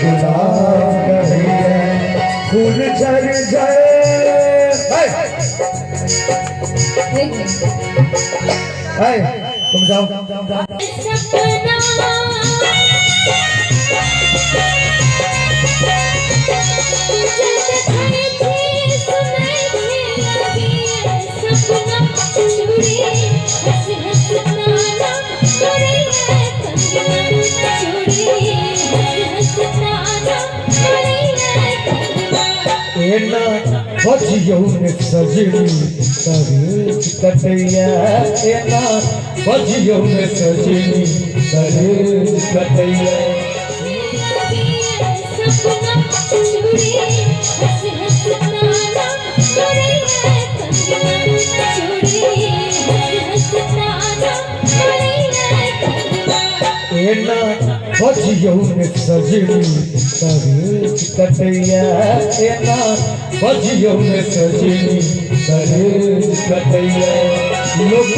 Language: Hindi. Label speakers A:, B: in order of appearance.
A: गुलाब कहिए फूल झर जाए। तुम जाओ बजियो ने सजनी सरेज कटैया एना बजियो ने सजनी सरेज कटैया। एना बजियो ने सजनी सरेज कटैया एना बजियो ने सजनी सरेज कटैया। लोग